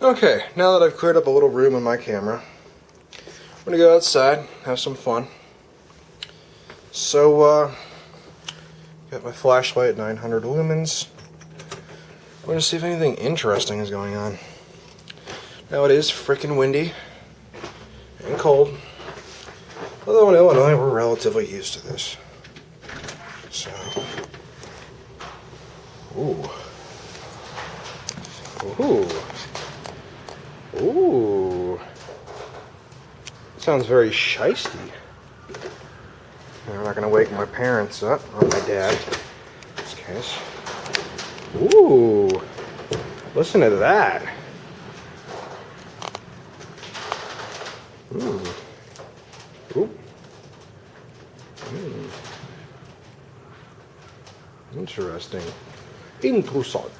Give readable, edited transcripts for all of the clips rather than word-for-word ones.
Okay, now that I've cleared up a little room in my camera, I'm gonna go outside, have some fun. So, got my flashlight at 900 lumens. I'm gonna see if anything interesting is going on. Now it is freaking windy and cold. Although in Illinois we're relatively used to this. So, ooh. Ooh. Ooh. Sounds very shisty. I'm not going to wake my parents up, or my dad, in this case. Ooh. Listen to that. Ooh. Ooh. Interesting. Interessant.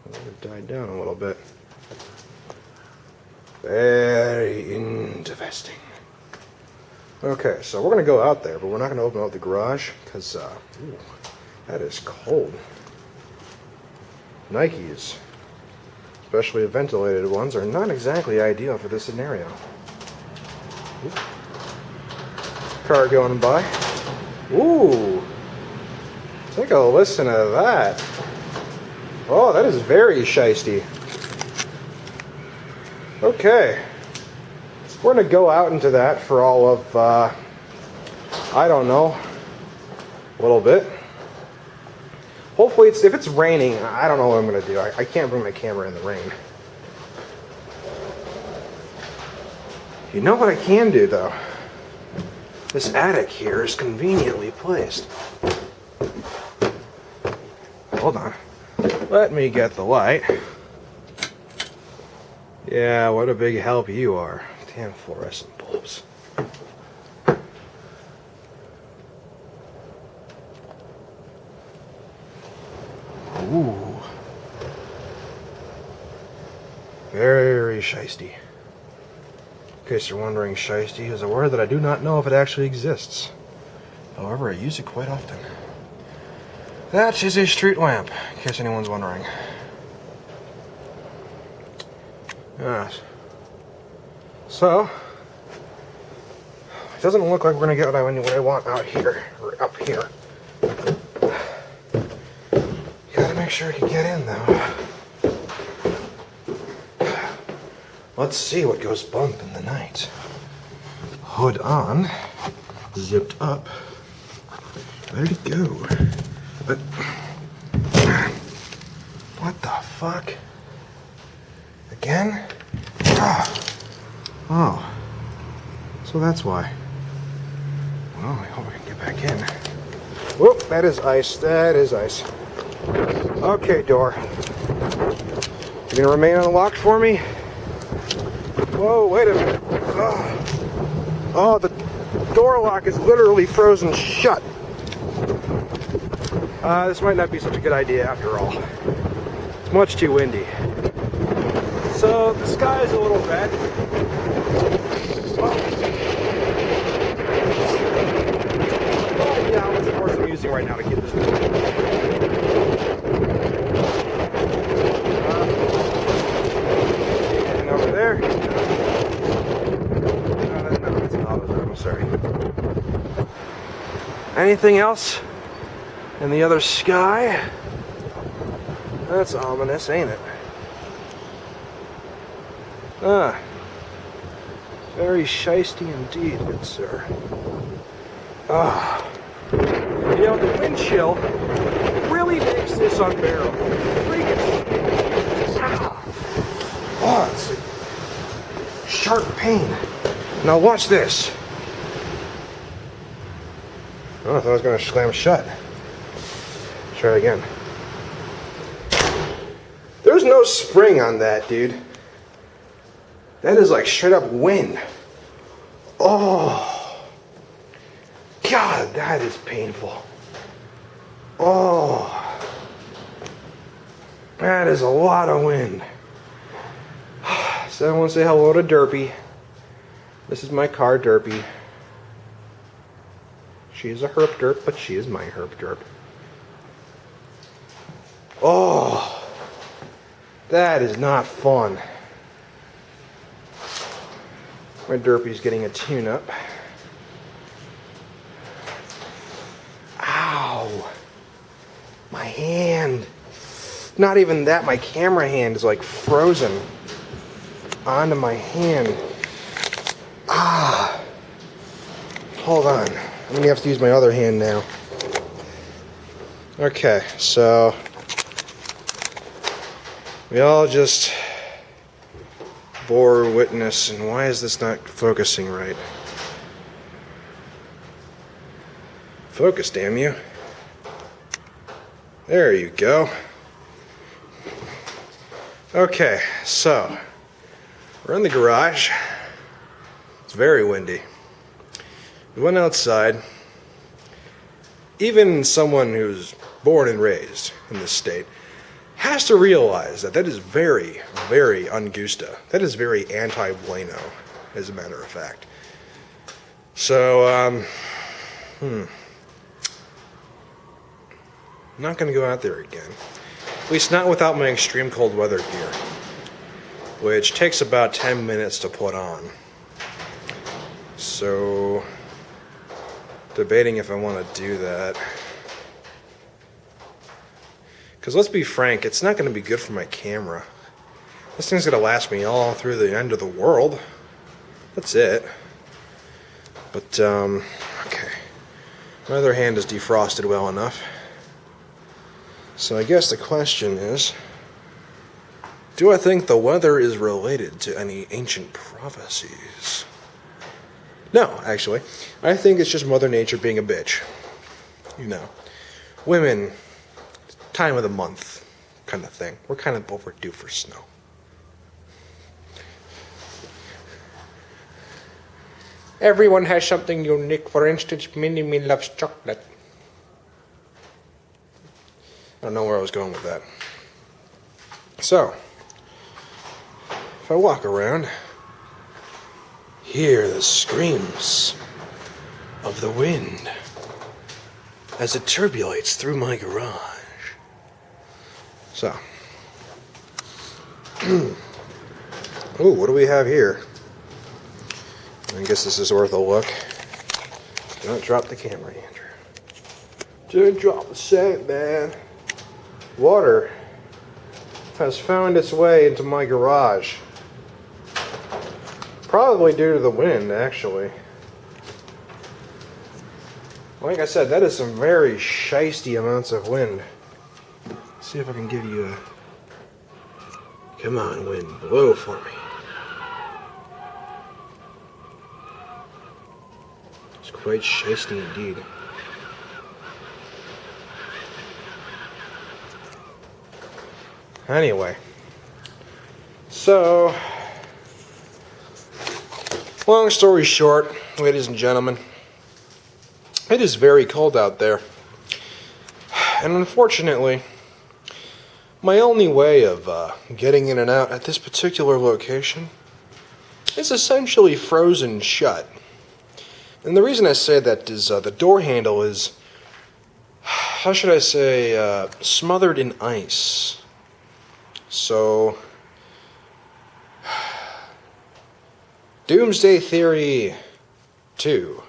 It died down a little bit. Very interesting. Okay, so we're going to go out there, but we're not going to open up the garage because that is cold. Nikes, especially ventilated ones, are not exactly ideal for this scenario. Oop. Car going by. Ooh! Take a listen to that. Oh, that is very shisty. Okay. We're going to go out into that for all of, I don't know, a little bit. Hopefully, if it's raining, I don't know what I'm going to do. I can't bring my camera in the rain. You know what I can do, though? This attic here is conveniently placed. Hold on. Let me get the light. Yeah, what a big help you are. Damn fluorescent bulbs. Ooh. Very shisty. In case you're wondering, shisty is a word that I do not know if it actually exists. However, I use it quite often. That is a street lamp, in case anyone's wondering. Yes. So, it doesn't look like we're going to get what I want out here, or up here. Gotta make sure I can get in, though. Let's see what goes bump in the night. Hood on, zipped up, ready to go. But, what the fuck? Again? Oh. So that's why. Well, I hope I can get back in. Whoop, that is ice. That is ice. Okay, door. You gonna remain unlocked for me? Whoa, wait a minute. Oh, the door lock is literally frozen shut. This might not be such a good idea after all. It's much too windy. So the sky is a little red. Well, yeah, how much force I'm using right now to get this done. And over there. No, it's an AutoZone, I'm sorry. Anything else in the other sky? That's ominous, ain't it? Very shisty indeed, good sir. You know, the wind chill really makes this unbearable. Oh, it's a sharp pain. Now watch this. Oh, I thought I was going to slam shut. Try it again. There's no spring on that, dude. That is like straight up wind. Oh. God, that is painful. Oh. That is a lot of wind. So I want to say hello to Derpy. This is my car, Derpy. She is a herp derp, but she is my herp derp. Oh, that is not fun. My Derpy's getting a tune-up. Ow. My hand. Not even that, my camera hand is like frozen onto my hand. Ah. Hold on. I'm gonna have to use my other hand now. Okay, so we all just bore witness, and why is this not focusing right? Focus, damn you. There you go. Okay, so we're in the garage. It's very windy. We went outside. Even someone who's born and raised in this state has to realize that that is very, very ungusta. That is very anti-bueno, as a matter of fact. So, I'm not going to go out there again. At least not without my extreme cold weather gear, which takes about 10 minutes to put on. So, debating if I want to do that. Because let's be frank, it's not going to be good for my camera. This thing's going to last me all through the end of the world. That's it. But, okay. My other hand is defrosted well enough. So I guess the question is, do I think the weather is related to any ancient prophecies? No, actually. I think it's just Mother Nature being a bitch. You know. Women, time of the month kind of thing. We're kind of overdue for snow. Everyone has something unique. For instance, Minnie loves chocolate. I don't know where I was going with that. So, if I walk around, hear the screams of the wind as it turbulates through my garage. So, ooh, what do we have here? I guess this is worth a look. Don't drop the camera, Andrew. Don't drop the sink, man. Water has found its way into my garage. Probably due to the wind, actually. Like I said, that is some very shiesty amounts of wind. Let's see if I can give you a... Come on, wind, blow for me. It's quite shiesty indeed. Anyway, so, long story short, ladies and gentlemen, it is very cold out there. And unfortunately, my only way of getting in and out at this particular location is essentially frozen shut. And the reason I say that is the door handle is, how should I say, smothered in ice. So, Doomsday Theory 2,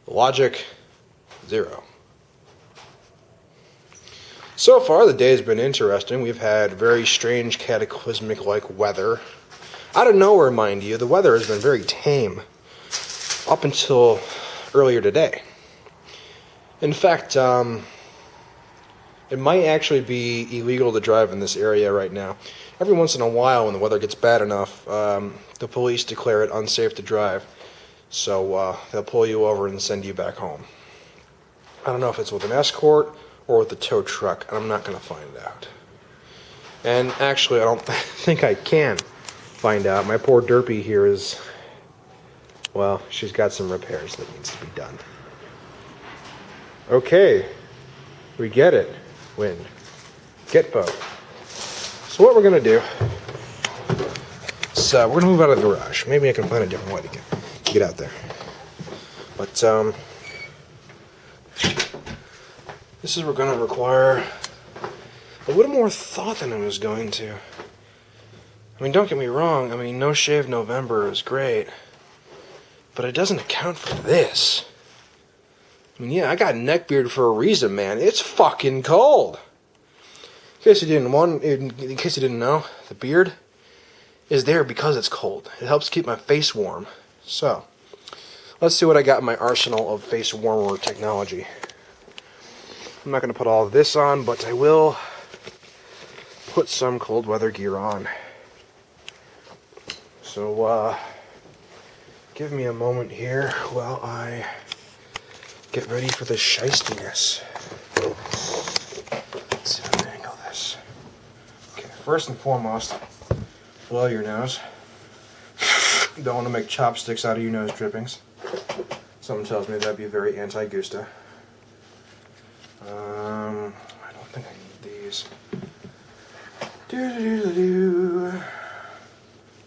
Logic 0. So far, the day has been interesting. We've had very strange, cataclysmic-like weather. Out of nowhere, mind you, the weather has been very tame up until earlier today. In fact, it might actually be illegal to drive in this area right now. Every once in a while, when the weather gets bad enough, the police declare it unsafe to drive. So they'll pull you over and send you back home. I don't know if it's with an escort or with a tow truck, and I'm not going to find out. And actually, I don't think I can find out. My poor Derpy here is, well, she's got some repairs that needs to be done. Okay, we get it. Wind. Get boat. So what we're going to do is we're going to move out of the garage. Maybe I can find a different way to get out there. But this is going to require a little more thought than I was going to. I mean, don't get me wrong. I mean, No Shave November is great, but it doesn't account for this. I mean, yeah, I got neckbeard for a reason, man. It's fucking cold. In case you didn't know, the beard is there because it's cold. It helps keep my face warm. So, let's see what I got in my arsenal of face warmer technology. I'm not going to put all of this on, but I will put some cold weather gear on. So, give me a moment here while I get ready for the shystiness. Let's see if I can angle this. Okay, first and foremost, blow your nose. Don't want to make chopsticks out of your nose drippings. Someone tells me that'd be very anti-gusta. I don't think I need these.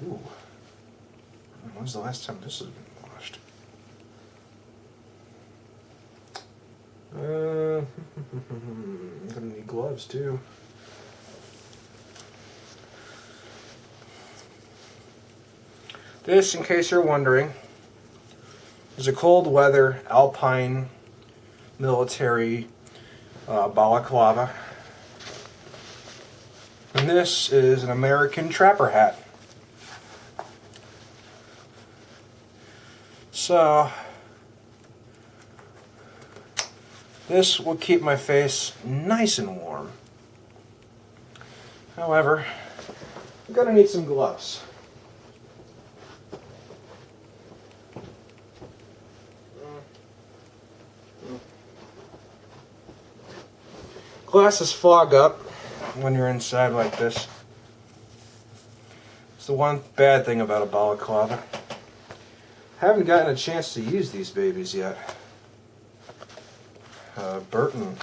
Ooh. When's the last time this has been washed? I'm gonna need gloves too. This, in case you're wondering, is a cold weather alpine military balaclava. And this is an American trapper hat. So, this will keep my face nice and warm. However, I'm gonna need some gloves. Glasses fog up when you're inside like this. It's the one bad thing about a balaclava. Haven't gotten a chance to use these babies yet. Burton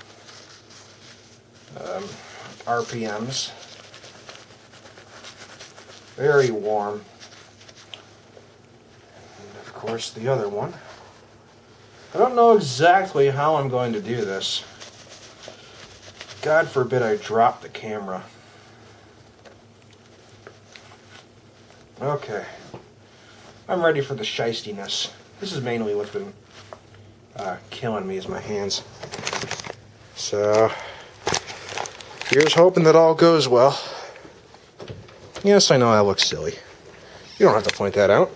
RPMs. Very warm. And of course the other one. I don't know exactly how I'm going to do this. God forbid I drop the camera. Okay. I'm ready for the shystiness. This is mainly what's been killing me is my hands. So, here's hoping that all goes well. Yes, I know I look silly. You don't have to point that out.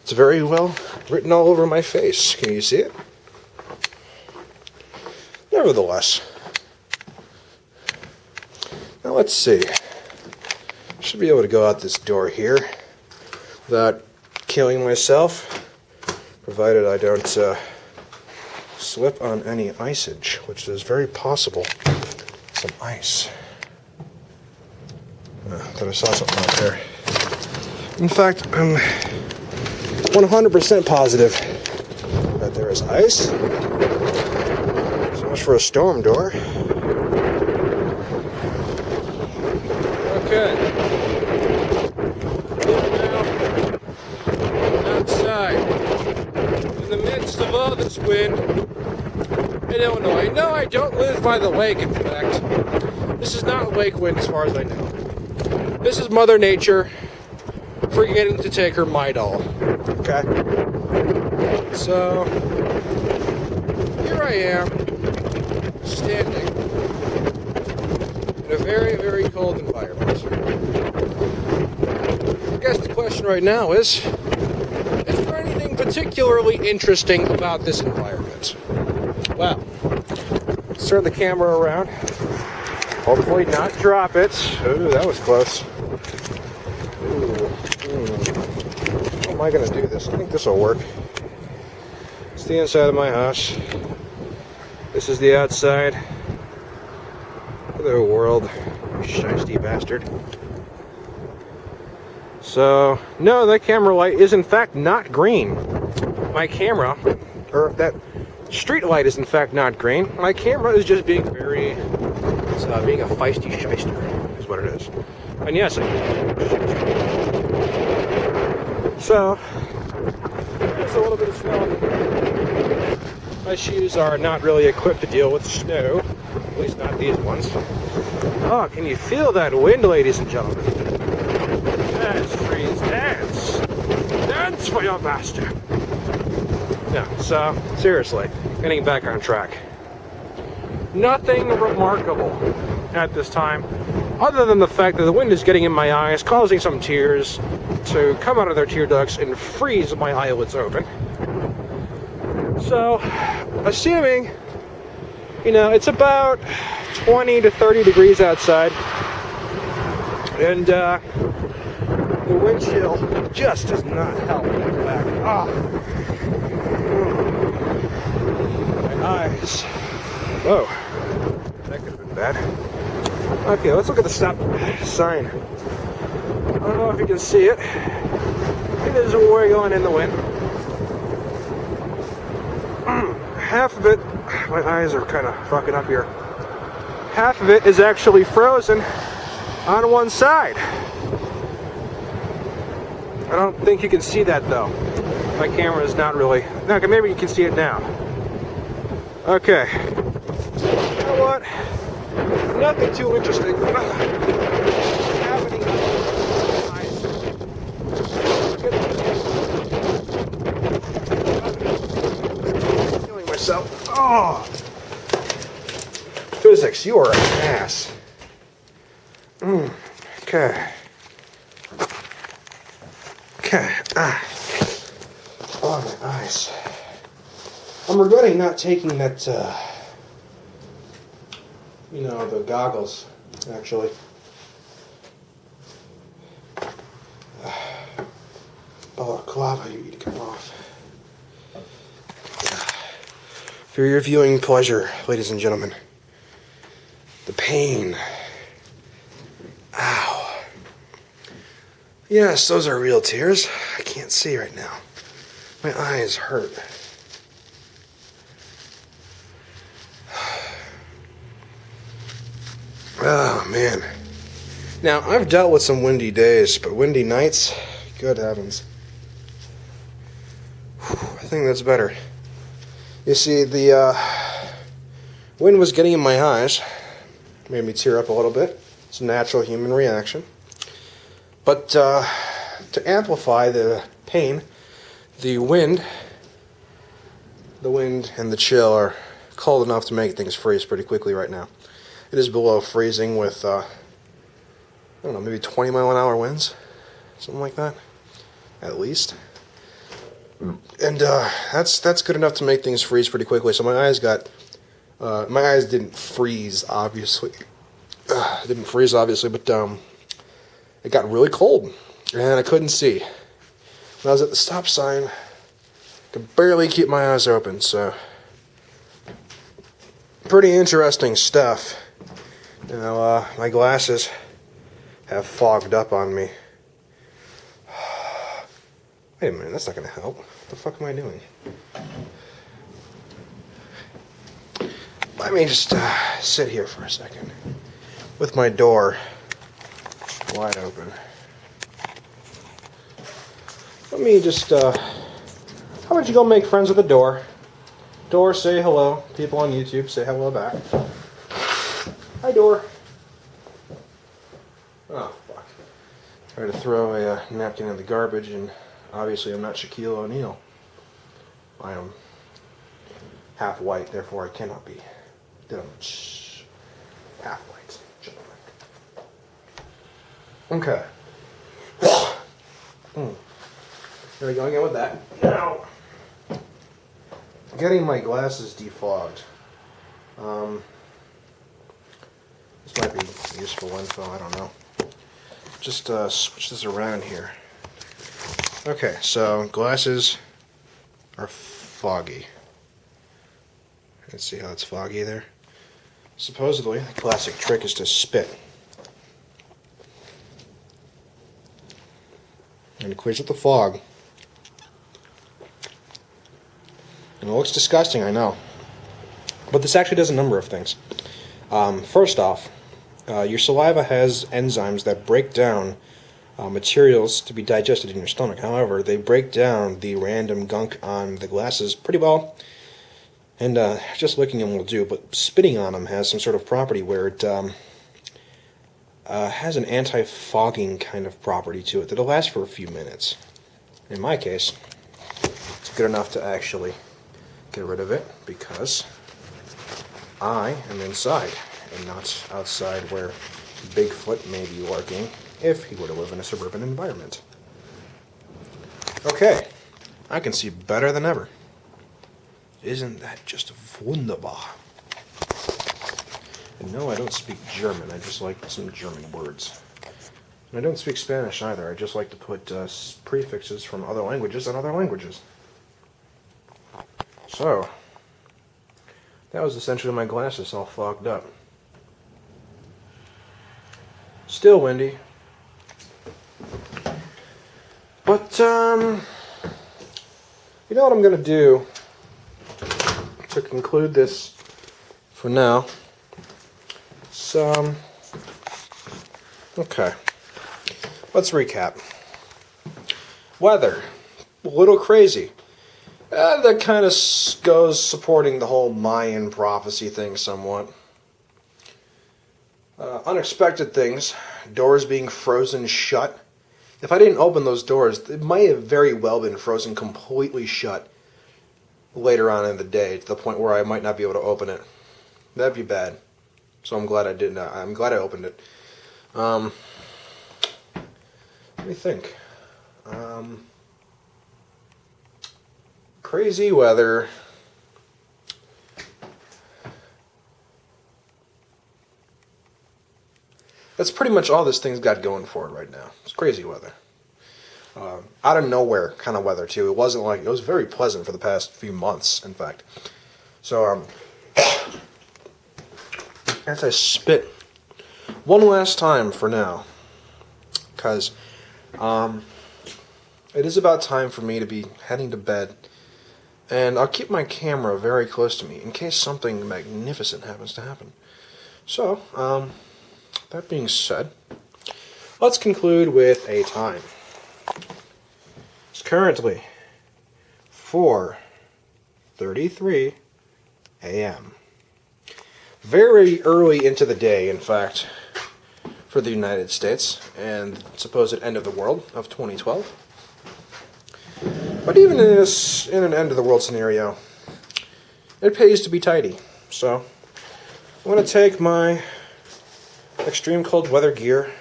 It's very well written all over my face. Can you see it? Nevertheless. Now let's see. Should be able to go out this door here without killing myself, provided I don't slip on any iceage, which is very possible. Some ice. Thought I saw something out there. In fact, I'm 100% positive that there is ice. So much for a storm door. Okay. Outside, in the midst of all this wind, in Illinois. No, I don't live by the lake, in fact. This is not lake wind as far as I know. This is Mother Nature forgetting to take her Midol. Okay? So, here I am, standing in a very, very cold environment. I guess the question right now is there anything particularly interesting about this environment? Well, let's turn the camera around. Hopefully not drop it. Ooh, that was close. How am I going to do this? I think this will work. It's the inside of my house. This is the outside. Hello, world. Shiesty bastard. So, no, that camera light is in fact not green. My camera, or that street light is in fact not green. My camera is just being being a feisty shyster, is what it is. And yes, so, there's a little bit of snow. My shoes are not really equipped to deal with snow, at least not these ones. Oh, can you feel that wind, ladies and gentlemen? Dance, freeze, dance! Dance for your master! No, so, seriously, getting back on track. Nothing remarkable at this time, other than the fact that the wind is getting in my eyes, causing some tears to come out of their tear ducts and freeze my eyelids open. So, assuming, it's about 20 to 30 degrees outside, and the wind chill just does not help me back. My eyes. Whoa, that could have been bad. Okay, let's look at the stop sign. I don't know if you can see it. It is wiggling in the wind. Half of it, my eyes are kind of fucking up here. Half of it is actually frozen on one side. I don't think you can see that though. My camera is not really. Okay, maybe you can see it now. Okay. You know what? Nothing too interesting happening. Killing myself. Oh! Physics, you are an ass. Okay. Okay. Oh, my eyes. I'm regretting not taking that, the goggles, actually. Balaclava, you need to come off. For your viewing pleasure, ladies and gentlemen. The pain. Ow. Yes, those are real tears. I can't see right now. My eyes hurt. Oh, man. Now, I've dealt with some windy days, but windy nights, good heavens. I think that's better. You see, the wind was getting in my eyes. Made me tear up a little bit. It's a natural human reaction. But to amplify the pain, the wind and the chill are cold enough to make things freeze pretty quickly right now. It is below freezing with, maybe 20 mile an hour winds. Something like that. At least. And that's good enough to make things freeze pretty quickly. So my eyes didn't freeze, obviously. But it got really cold, and I couldn't see. When I was at the stop sign, I could barely keep my eyes open. So, pretty interesting stuff. Now, my glasses have fogged up on me. Wait a minute, that's not going to help. What the fuck am I doing? Let me just sit here for a second with my door wide open. Let me just, how about you go make friends with the door? Door, say hello. People on YouTube, say hello back. Hi, door. Oh, fuck. Tried to throw a napkin in the garbage, and obviously I'm not Shaquille O'Neal. I am half white, therefore I cannot be. Half white, gentlemen. Okay. There we go again with that. Now, getting my glasses defogged. This might be useful info, I don't know. Just switch this around here. Okay, so glasses are foggy. Let's see how it's foggy there. Supposedly, the classic trick is to spit. And to quench with the fog. And it looks disgusting, I know. But this actually does a number of things. First off, your saliva has enzymes that break down materials to be digested in your stomach. However, they break down the random gunk on the glasses pretty well. And just licking them will do, but spitting on them has some sort of property where it has an anti-fogging kind of property to it that'll last for a few minutes. In my case, it's good enough to actually get rid of it because I am inside and not outside where Bigfoot may be lurking if he were to live in a suburban environment. Okay, I can see better than ever. Isn't that just wunderbar? And no, I don't speak German. I just like some German words. And I don't speak Spanish either. I just like to put prefixes from other languages in other languages. So, that was essentially my glasses all fogged up. Still windy. But, you know what I'm going to do to conclude this for now? So, okay. Let's recap. Weather. A little crazy. That kind of goes supporting the whole Mayan prophecy thing somewhat. Unexpected things. Doors being frozen shut. If I didn't open those doors, it might have very well been frozen completely shut later on in the day, to the point where I might not be able to open it. That'd be bad. So I'm glad I didn't. I'm glad I opened it. Let me think. Crazy weather. That's pretty much all this thing's got going for it right now. It's crazy weather. Out of nowhere kind of weather, too. It wasn't like... It was very pleasant for the past few months, in fact. So, as I spit one last time for now, because it is about time for me to be heading to bed, and I'll keep my camera very close to me in case something magnificent happens to happen. So, that being said, let's conclude with a time. It's currently 4:33 a.m. Very early into the day, in fact, for the United States and supposed end of the world of 2012. But even in an end of the world scenario, it pays to be tidy. So, I'm going to take my extreme cold weather gear,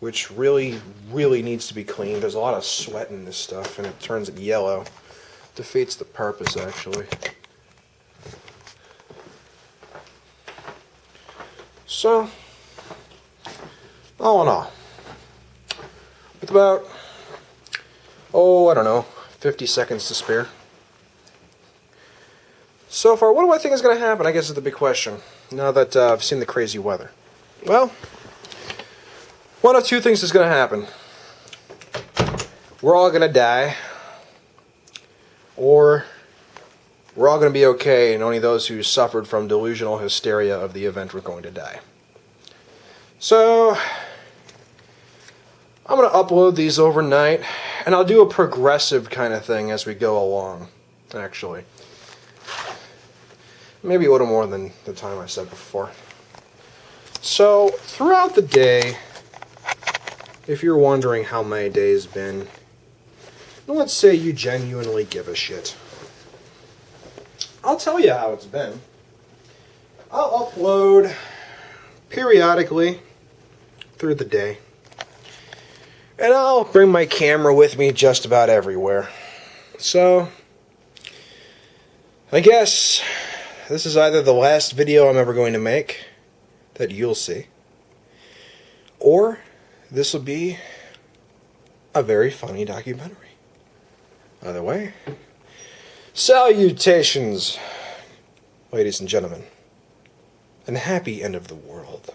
which really needs to be cleaned. There's a lot of sweat in this stuff, and it turns it yellow. Defeats the purpose, actually. So, all in all, with about, I don't know, 50 seconds to spare. So far, what do I think is going to happen, I guess is the big question, now that I've seen the crazy weather. Well, one of two things is going to happen. We're all going to die, or we're all going to be okay, and only those who suffered from delusional hysteria of the event were going to die. So, I'm going to upload these overnight, and I'll do a progressive kind of thing as we go along, actually. Maybe a little more than the time I said before. So, throughout the day, if you're wondering how my day's been, let's say you genuinely give a shit. I'll tell you how it's been. I'll upload periodically through the day. And I'll bring my camera with me just about everywhere. So, I guess this is either the last video I'm ever going to make that you'll see, or this will be a very funny documentary. Either way, salutations, ladies and gentlemen, and happy end of the world.